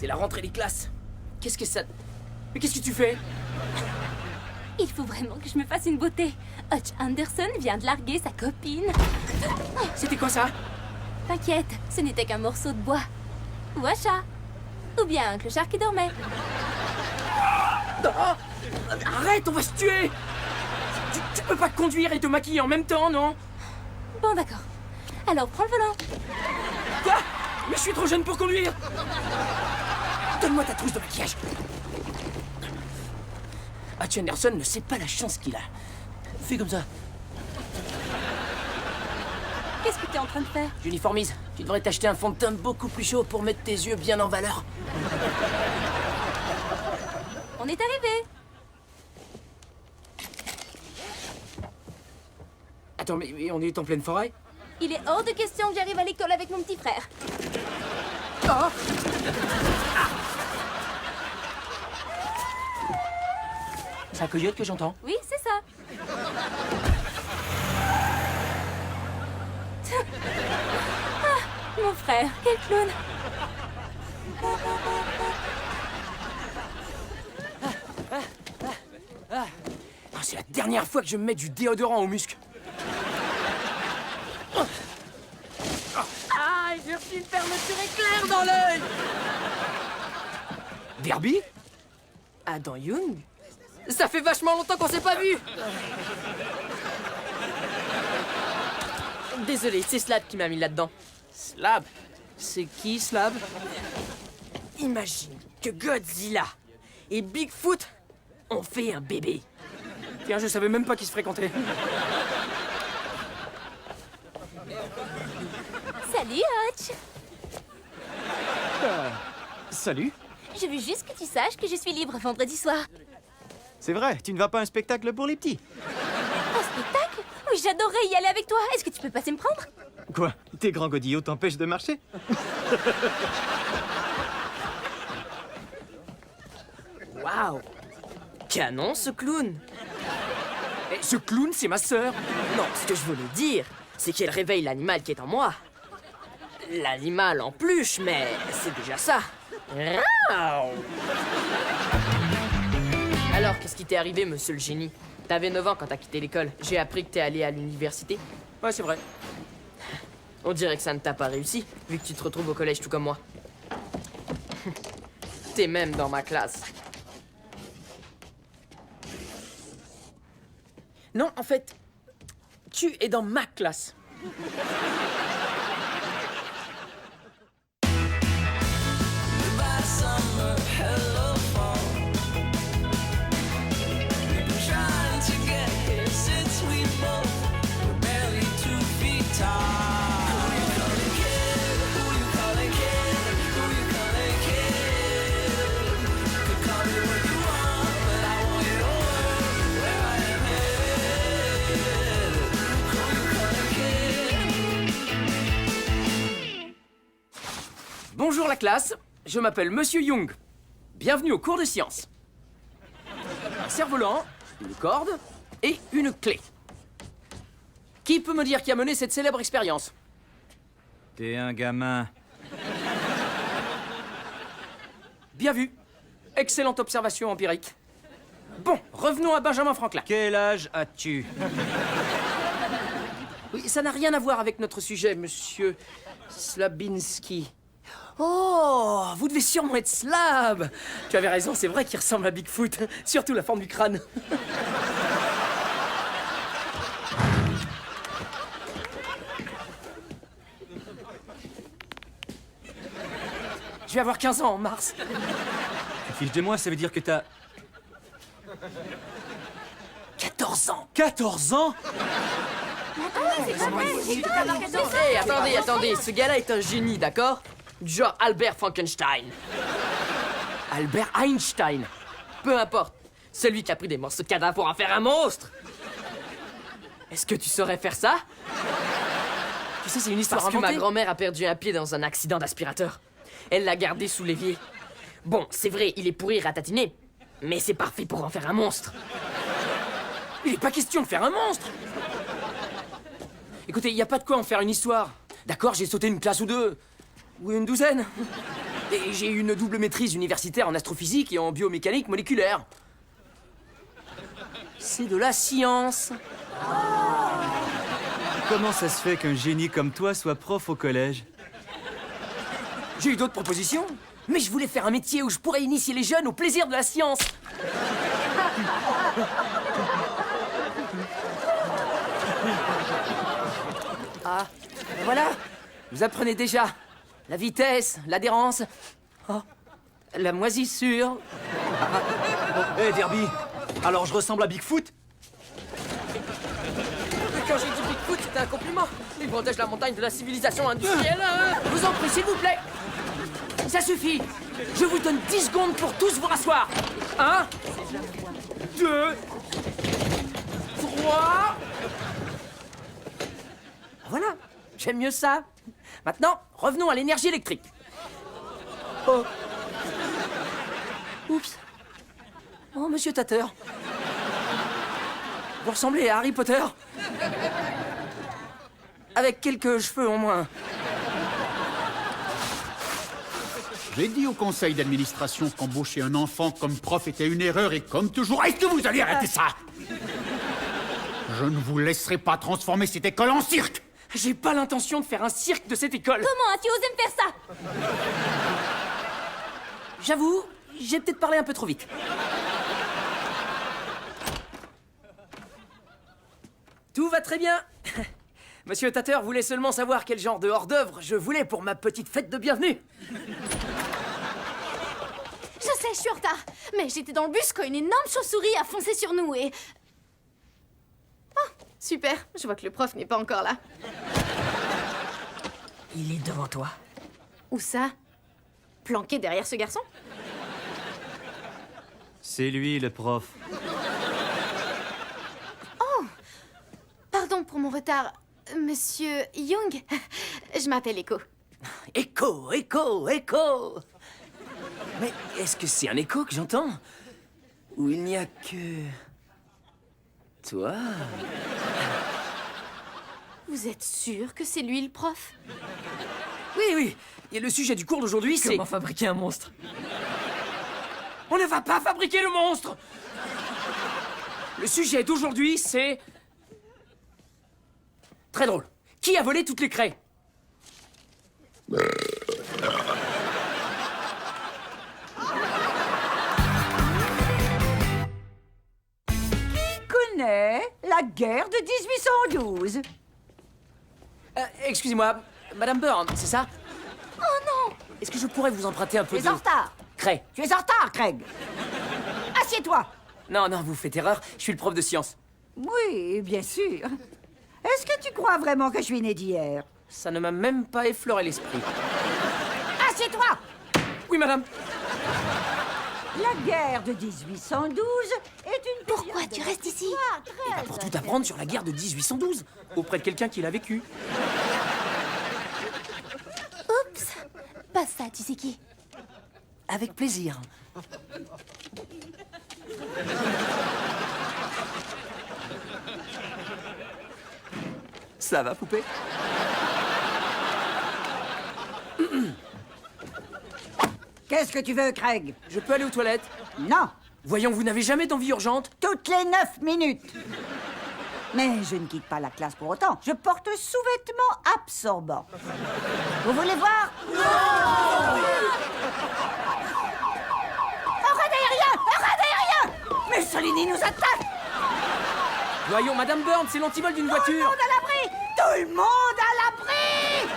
C'est la rentrée des classes. Qu'est-ce que ça... Mais qu'est-ce que tu fais? Il faut vraiment que je me fasse une beauté. Hutch Anderson vient de larguer sa copine. C'était quoi ça? T'inquiète, ce n'était qu'un morceau de bois. Ou un chat. Ou bien un clochard qui dormait. Non! Arrête, on va se tuer! Tu peux pas conduire et te maquiller en même temps, non? Bon, d'accord. Alors, prends le volant. Quoi? Mais je suis trop jeune pour conduire! Donne-moi ta trousse de maquillage. Hutch Anderson ne sait pas la chance qu'il a. Fais comme ça. Qu'est-ce que t'es en train de faire? J'uniformise. Tu devrais t'acheter un fond de teint beaucoup plus chaud pour mettre tes yeux bien en valeur. On est arrivé. Attends, mais on est en pleine forêt? Il est hors de question que j'arrive à l'école avec mon petit frère. Oh! C'est un coyote que j'entends. Oui, c'est ça. Ah, mon frère, quel clown. Ah, c'est la dernière fois que je me mets du déodorant aux muscles. Ah, j'ai reçu une fermeture éclair dans l'œil. Derby? Adam Young? Ça fait vachement longtemps qu'on s'est pas vu. Désolé, c'est Slab qui m'a mis là-dedans. Slab? C'est qui, Slab? Imagine que Godzilla et Bigfoot ont fait un bébé. Tiens, je savais même pas qu'ils se fréquentaient. Salut, Hutch. Salut. Je veux juste que tu saches que je suis libre vendredi soir. C'est vrai, tu ne vas pas à un spectacle pour les petits? Un spectacle? Oui, j'adorerais y aller avec toi. Est-ce que tu peux passer me prendre? Quoi? Tes grands godillots t'empêchent de marcher? Waouh! Canon, ce clown! Et ce clown, c'est ma sœur. Non, ce que je voulais dire, c'est qu'elle réveille l'animal qui est en moi. L'animal en pluche, mais c'est déjà ça. Rao. Alors, qu'est-ce qui t'est arrivé, monsieur le génie? T'avais 9 ans quand t'as quitté l'école. J'ai appris que t'es allé à l'université. Ouais, c'est vrai. On dirait que ça ne t'a pas réussi, vu que tu te retrouves au collège tout comme moi. T'es même dans ma classe. Non, en fait, tu es dans ma classe. Bonjour la classe, je m'appelle Monsieur Young. Bienvenue au cours de sciences. Un cerf-volant, une corde et une clé. Qui peut me dire qui a mené cette célèbre expérience? T'es un gamin. Bien vu. Excellente observation empirique. Bon, revenons à Benjamin Franklin. Quel âge as-tu? Oui, ça n'a rien à voir avec notre sujet, monsieur Slabinski. Oh, vous devez sûrement être Slab. Tu avais raison, c'est vrai qu'il ressemble à Bigfoot, surtout la forme du crâne. Je vais avoir 15 ans en mars. Fiche de moi, ça veut dire que t'as... 14 ans. 14 ans? Hé, attendez, ce gars-là est un génie, d'accord? Du genre Albert Frankenstein. Albert Einstein. Peu importe, celui qui a pris des morceaux de cadavre pour en faire un monstre. Est-ce que tu saurais faire ça? Tu sais, c'est une histoire Parce que ma inventée. grand-mère a perdu un pied dans un accident d'aspirateur. Elle l'a gardé sous l'évier. Bon, c'est vrai, il est pourri ratatiné, mais c'est parfait pour en faire un monstre. Il n'est pas question de faire un monstre. Écoutez, il n'y a pas de quoi en faire une histoire. D'accord, j'ai sauté une classe ou deux. Ou une douzaine. Et j'ai une double maîtrise universitaire en astrophysique et en biomécanique moléculaire. C'est de la science. Comment ça se fait qu'un génie comme toi soit prof au collège? J'ai eu d'autres propositions, mais je voulais faire un métier où je pourrais initier les jeunes au plaisir de la science. Ah, ben voilà, vous apprenez déjà la vitesse, l'adhérence, oh, la moisissure. Hé, Derby, alors je ressemble à Bigfoot? Quand j'ai dit Bigfoot, c'était un compliment. Il protège la montagne de la civilisation industrielle. Vous en prie, s'il vous plaît. Ça suffit. Je vous donne 10 secondes pour tous vous rasseoir. 1, 2, 3. Voilà, j'aime mieux ça. Maintenant, revenons à l'énergie électrique. Oh. Oups. Oh, monsieur Tatter. Vous ressemblez à Harry Potter. Avec quelques cheveux en moins. J'ai dit au conseil d'administration qu'embaucher un enfant comme prof était une erreur et comme toujours, est-ce que vous allez arrêter ça? Je ne vous laisserai pas transformer cette école en cirque. J'ai pas l'intention de faire un cirque de cette école. Comment as-tu osé me faire ça? J'avoue, j'ai peut-être parlé un peu trop vite. Tout va très bien. Monsieur Tatter voulait seulement savoir quel genre de hors-d'œuvre je voulais pour ma petite fête de bienvenue. Je sais, je suis en retard. Mais j'étais dans le bus quand une énorme chauve-souris a foncé sur nous et... Oh, super. Je vois que le prof n'est pas encore là. Il est devant toi. Où ça? Planqué derrière ce garçon? C'est lui, le prof. Pardon pour mon retard, monsieur Young. Je m'appelle Echo. Écho, écho, écho. Mais est-ce que c'est un écho que j'entends? Ou il n'y a que... toi? Vous êtes sûr que c'est lui le prof? Oui, oui. Et le sujet du cours d'aujourd'hui, c'est... Comment fabriquer un monstre? On ne va pas fabriquer le monstre! Le sujet d'aujourd'hui, c'est... très drôle. Qui a volé toutes les craies? Connaît la guerre de 1812. Excusez-moi, Madame Byrne, c'est ça? Oh non! Est-ce que je pourrais vous emprunter un peu Tu de... es en retard. craie? Tu es en retard, Craig. Assieds-toi. Non, non, vous faites erreur. Je suis le prof de sciences. Oui, bien sûr. Est-ce que tu crois vraiment que je suis né d'hier? Ça ne m'a même pas effleuré l'esprit. Assieds-toi. Oui, madame. La guerre de 1812 est une... Pourquoi tu restes ici? Pour tout apprendre sur la guerre de 1812, auprès de quelqu'un qui l'a vécu. Oups! Passe ça, tu sais qui? Avec plaisir. Ça va, poupée? Qu'est-ce que tu veux, Craig? Je peux aller aux toilettes? Non, Voyons, vous n'avez jamais d'envie urgente? toutes les 9 minutes. Mais je ne quitte pas la classe pour autant. Je porte sous-vêtements absorbants. Vous voulez voir? Arrête aérien! Arrête aérien! Mussolini nous attaque! Voyons, Madame Byrne, c'est l'antivol d'une Tout le voiture. monde à l'abri! Tout le monde à l'abri!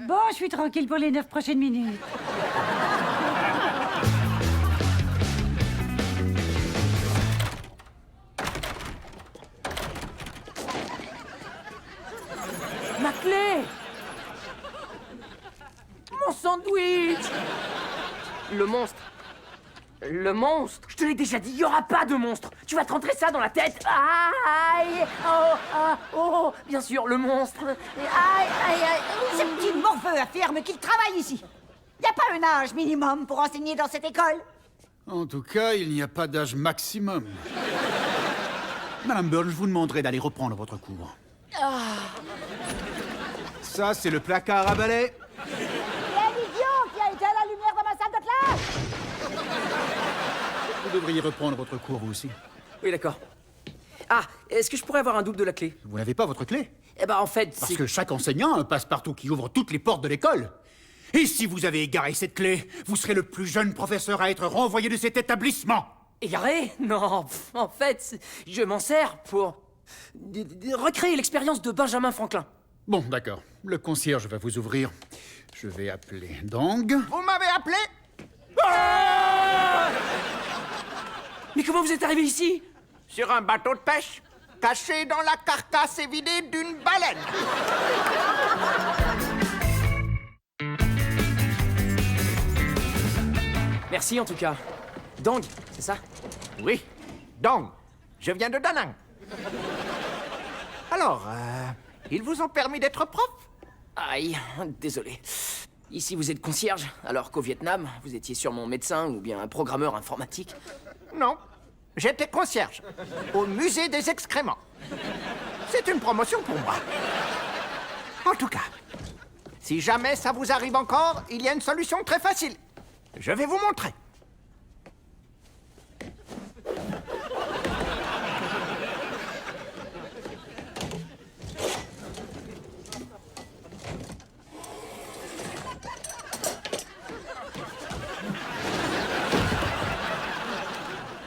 Bon, je suis tranquille pour les 9 prochaines minutes. Ma clé! Mon sandwich! Le monstre. Le monstre! Je te l'ai déjà dit, il n'y aura pas de monstre! Tu vas te rentrer ça dans la tête! Aïe! Oh, ah, oh! Bien sûr, le monstre! Aïe, aïe, aïe! Ce petit morveux affirme qu'il travaille ici. Y a pas un âge minimum pour enseigner dans cette école? En tout cas, il n'y a pas d'âge maximum. Madame Burns, je vous demanderai d'aller reprendre votre cours. Ça, c'est le placard à balai. Il y a un idiot qui a éteint la lumière dans ma salle de classe! Vous devriez reprendre votre cours, vous aussi. Oui, d'accord. Ah, est-ce que je pourrais avoir un double de la clé? Vous n'avez pas votre clé? Eh ben, en fait, Parce c'est... que chaque enseignant a un passe-partout qui ouvre toutes les portes de l'école. Et si vous avez égaré cette clé, vous serez le plus jeune professeur à être renvoyé de cet établissement. Égaré? Non, en fait, je m'en sers pour... recréer l'expérience de Benjamin Franklin. Bon, d'accord. Le concierge va vous ouvrir. Je vais appeler Dong. Vous m'avez appelé? Mais comment vous êtes arrivé ici? Sur un bateau de pêche, caché dans la carcasse évidée d'une baleine. Merci en tout cas. Dong, c'est ça? Oui, donc, je viens de Da Nang. Alors, ils vous ont permis d'être prof? Aïe, désolé. Ici, vous êtes concierge, alors qu'au Vietnam, vous étiez sûrement médecin ou bien un programmeur informatique. Non, j'étais concierge au musée des excréments. C'est une promotion pour moi. En tout cas, si jamais ça vous arrive encore, il y a une solution très facile. Je vais vous montrer.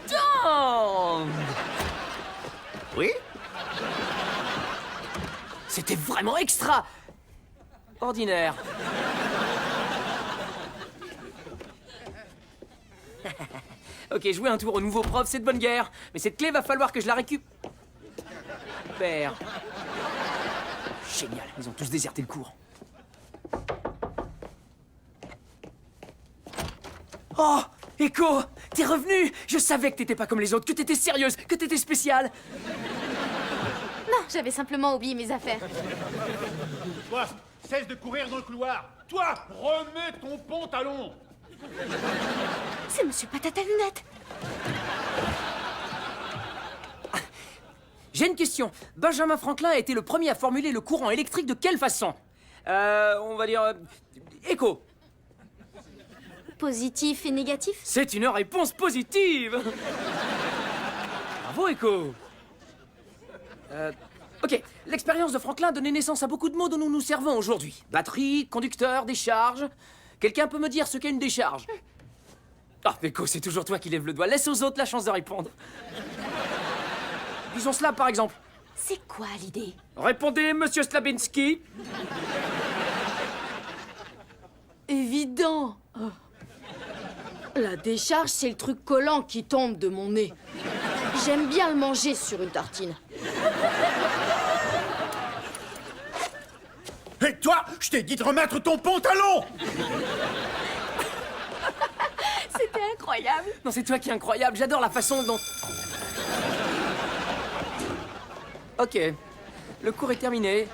Dong! Oui? C'était vraiment extra! Ordinaire. Ok, jouer un tour au nouveau prof, c'est de bonne guerre. Mais cette clé, va falloir que je la récupère. Génial, ils ont tous déserté le cours. Oh, Echo, t'es revenu. Je savais que t'étais pas comme les autres, que t'étais sérieuse, que t'étais spéciale. Non, j'avais simplement oublié mes affaires. Toi, cesse de courir dans le couloir. Toi, remets ton pantalon. C'est Monsieur Patate à lunettes. J'ai une question. Benjamin Franklin a été le premier à formuler le courant électrique de quelle façon? On va dire... Echo. Positif et négatif? C'est une réponse positive. Bravo, Echo. Ok, l'expérience de Franklin a donné naissance à beaucoup de mots dont nous nous servons aujourd'hui. Batterie, conducteur, décharge. Quelqu'un peut me dire ce qu'est une décharge? Ah, Echo, c'est toujours toi qui lèves le doigt. Laisse aux autres la chance de répondre. Disons cela, par exemple. C'est quoi l'idée? Répondez, monsieur Slabinski. Évident. La décharge, c'est le truc collant qui tombe de mon nez. J'aime bien le manger sur une tartine. Et toi, je t'ai dit de remettre ton pantalon. C'était incroyable. Non, c'est toi qui es incroyable. J'adore la façon dont... Ok. Le cours est terminé.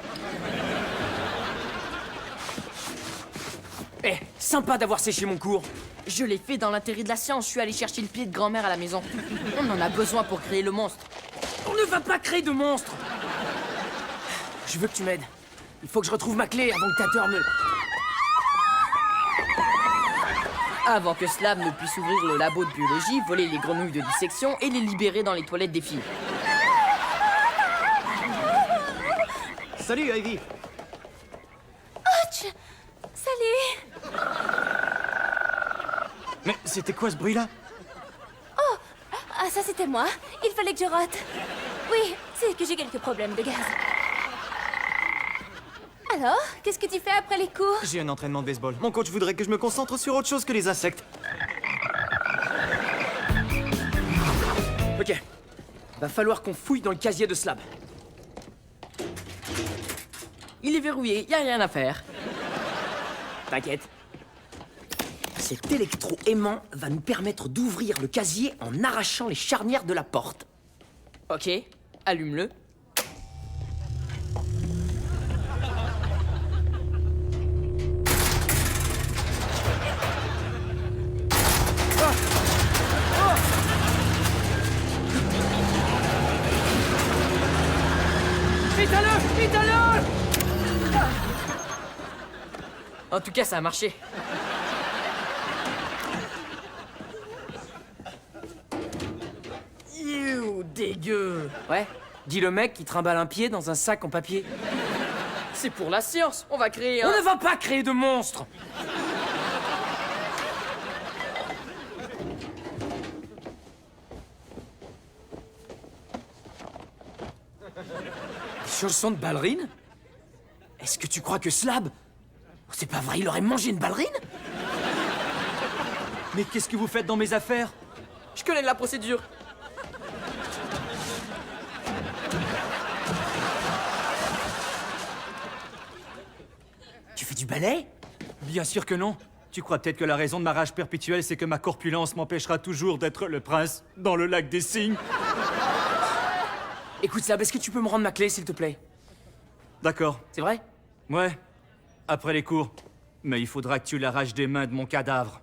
Eh, sympa d'avoir séché mon cours. Je l'ai fait dans l'intérêt de la science. Je suis allé chercher le pied de grand-mère à la maison. On en a besoin pour créer le monstre. On ne va pas créer de monstre. Je veux que tu m'aides. Il faut que je retrouve ma clé avant que Tater me... Avant que Slab ne puisse ouvrir le labo de biologie, voler les grenouilles de dissection et les libérer dans les toilettes des filles. Salut, Ivy. Salut. Mais c'était quoi ce bruit-là? Ah, ça c'était moi. Il fallait que je rote. Oui, c'est que j'ai quelques problèmes de gaz. Alors, qu'est-ce que tu fais après les cours? J'ai un entraînement de baseball. Mon coach voudrait que je me concentre sur autre chose que les insectes. Ok. Va falloir qu'on fouille dans le casier de Slab. Il est verrouillé, y a rien à faire. T'inquiète. Cet électro-aimant va nous permettre d'ouvrir le casier en arrachant les charnières de la porte. Ok, allume-le. En tout cas, ça a marché. Youh, dégueu. Ouais, dis le mec qui trimballe un pied dans un sac en papier. C'est pour la science. On va créer On un... ne va pas créer de monstres. Des chaussons de ballerine? Est-ce que tu crois que Slab... C'est pas vrai, il aurait mangé une ballerine? Mais qu'est-ce que vous faites dans mes affaires? Je connais la procédure. Tu fais du ballet? Bien sûr que non. Tu crois peut-être que la raison de ma rage perpétuelle, c'est que ma corpulence m'empêchera toujours d'être le prince dans le lac des cygnes? Écoute Slab, est-ce que tu peux me rendre ma clé, s'il te plaît? D'accord. C'est vrai? Ouais. Après les cours. Mais il faudra que tu l'arraches des mains de mon cadavre.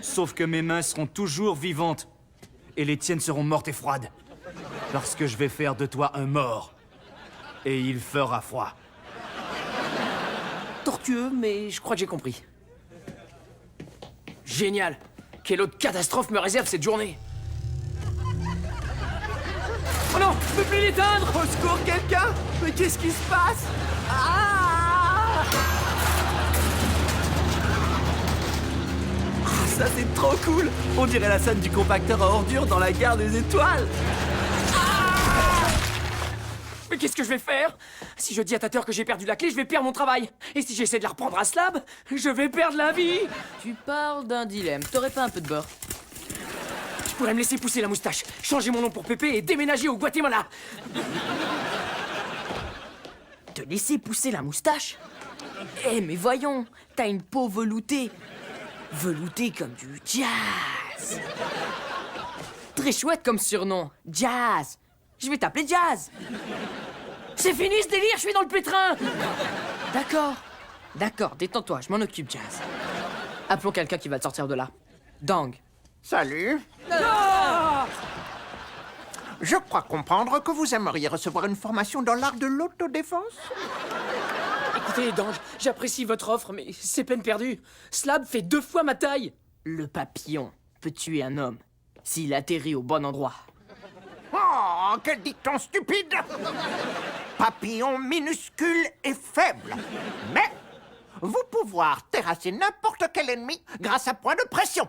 Sauf que mes mains seront toujours vivantes. Et les tiennes seront mortes et froides. Parce que je vais faire de toi un mort. Et il fera froid. Tortueux, mais je crois que j'ai compris. Génial! Quelle autre catastrophe me réserve cette journée? Oh non! Je peux plus l'éteindre! Au secours, quelqu'un? Mais qu'est-ce qui se passe? Ça, c'est trop cool! On dirait la scène du compacteur à ordures dans la gare des étoiles! Mais qu'est-ce que je vais faire? Si je dis à Tater que j'ai perdu la clé, je vais perdre mon travail. Et si j'essaie de la reprendre à Slab, je vais perdre la vie. Tu parles d'un dilemme. T'aurais pas un peu de beurre? Tu pourrais me laisser pousser la moustache, changer mon nom pour Pépé et déménager au Guatemala. Te laisser pousser la moustache? Eh, mais voyons, t'as une peau veloutée. Veloutée comme du jazz. Très chouette comme surnom, Jazz. Je vais t'appeler Jazz. C'est fini ce délire, je suis dans le pétrin. D'accord, détends-toi, je m'en occupe, Jazz. Appelons quelqu'un qui va te sortir de là. Dang. Salut. Je crois comprendre que vous aimeriez recevoir une formation dans l'art de l'autodéfense. Écoutez, Dange, j'apprécie votre offre, mais c'est peine perdue. Slab fait 2 fois ma taille. Le papillon peut tuer un homme s'il atterrit au bon endroit. Oh, quel dicton stupide! Papillon minuscule et faible. Mais vous pouvoir terrasser n'importe quel ennemi grâce à point de pression.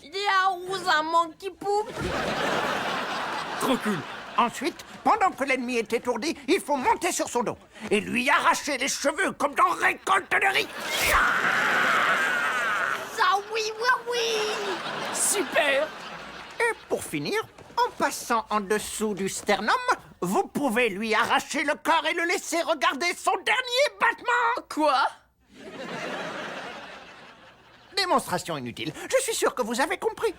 Yaouz, un monkey poop. Trop cool. Ensuite, pendant que l'ennemi est étourdi, il faut monter sur son dos et lui arracher les cheveux comme dans Récolte de riz. Ah oui, oui, oui! Super. Et pour finir, en passant en dessous du sternum, vous pouvez lui arracher le corps et le laisser regarder son dernier battement. Quoi? Démonstration inutile. Je suis sûr que vous avez compris.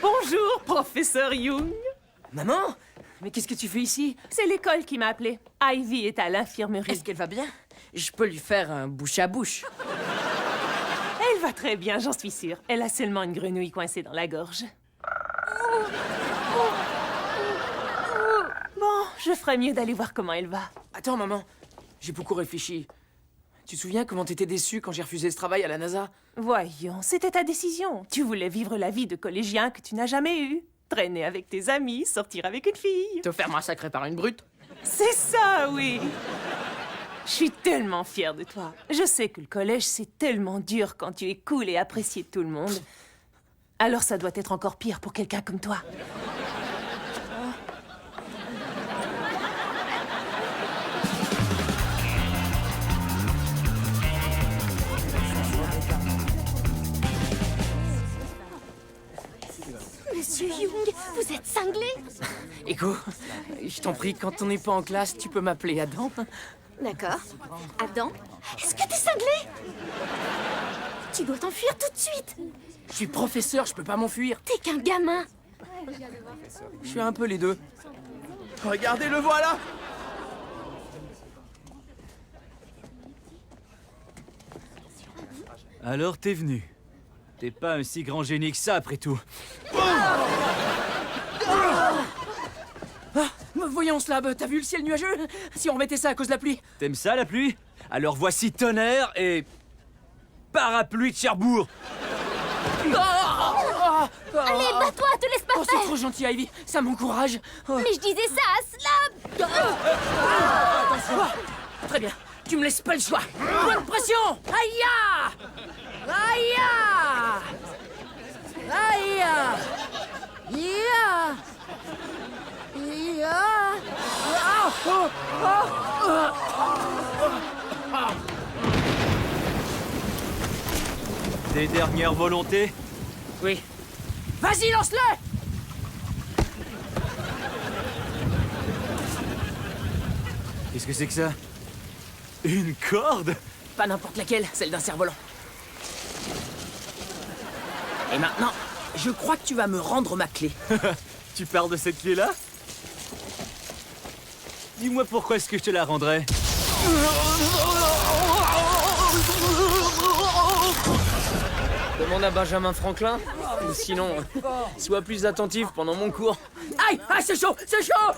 Bonjour, professeur Young. Maman, mais qu'est-ce que tu fais ici? C'est l'école qui m'a appelé. Ivy est à l'infirmerie. Est-ce qu'elle va bien? Je peux lui faire un bouche à bouche. Elle va très bien, j'en suis sûre. Elle a seulement une grenouille coincée dans la gorge. Bon, je ferais mieux d'aller voir comment elle va. Attends, maman, j'ai beaucoup réfléchi. Tu te souviens comment t'étais déçue quand j'ai refusé ce travail à la NASA? Voyons, c'était ta décision. Tu voulais vivre la vie de collégien que tu n'as jamais eue. Traîner avec tes amis, sortir avec une fille. Te faire massacrer par une brute? C'est ça, oui. Je suis tellement fière de toi. Je sais que le collège, c'est tellement dur quand tu es cool et apprécié de tout le monde. Alors ça doit être encore pire pour quelqu'un comme toi. Monsieur Young, vous êtes cinglé? Écho, je t'en prie, quand on n'est pas en classe, tu peux m'appeler Adam. D'accord. Adam, est-ce que t'es cinglé? Tu dois t'enfuir tout de suite. Je suis professeur, je peux pas m'enfuir. T'es qu'un gamin. Je suis un peu les deux. Regardez, le voilà. Alors t'es venu. T'es pas un si grand génie que ça, après tout. Voyons, Slab, t'as vu le ciel nuageux? Si on remettait ça à cause de la pluie. T'aimes ça, la pluie? Alors voici tonnerre et... parapluie de Cherbourg. Allez, bats-toi, te laisse pas Oh, c'est faire. trop gentil, Ivy. Ça m'encourage. Oh. Mais je disais ça à Slab. Très bien. Tu me laisses pas le choix. Bonne pression. Aïe! Aïe! Aïe! Ya! Ya! Ah! Oh! Des dernières volontés? Oui. Vas-y, lance-le! Qu'est-ce que c'est que ça? Une corde? Pas n'importe laquelle, celle d'un cerf-volant. Et maintenant, je crois que tu vas me rendre ma clé. Tu parles de cette clé-là? Dis-moi pourquoi est-ce que je te la rendrais? Demande à Benjamin Franklin. Ou sinon, sois plus attentif pendant mon cours. Aïe! Ah, c'est chaud! C'est chaud!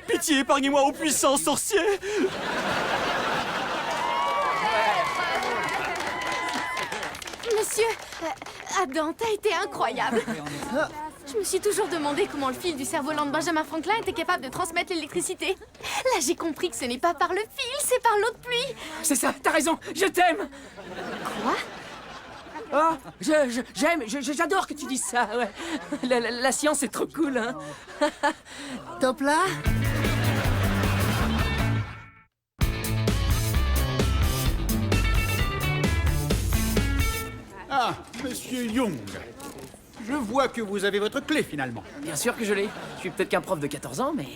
Pitié, épargnez-moi aux puissants sorciers! Monsieur, Adam, t'as été incroyable. Je me suis toujours demandé comment le fil du cerf-volant de Benjamin Franklin était capable de transmettre l'électricité. Là, j'ai compris que ce n'est pas par le fil, c'est par l'eau de pluie. C'est ça, t'as raison, je t'aime! Quoi? Oh, j'adore que tu dises ça, ouais. La science est trop cool, hein. Top là? Ah, monsieur Young. Je vois que vous avez votre clé finalement. Bien sûr que je l'ai. Je suis peut-être qu'un prof de 14 ans, mais...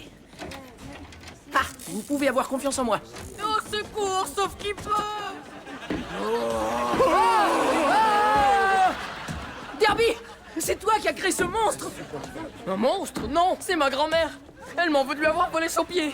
Ah, vous pouvez avoir confiance en moi. Au secours, sauf qui peut. Derby! C'est toi qui as créé ce monstre! Un monstre? Non, c'est ma grand-mère. Elle m'en veut de lui avoir volé son pied.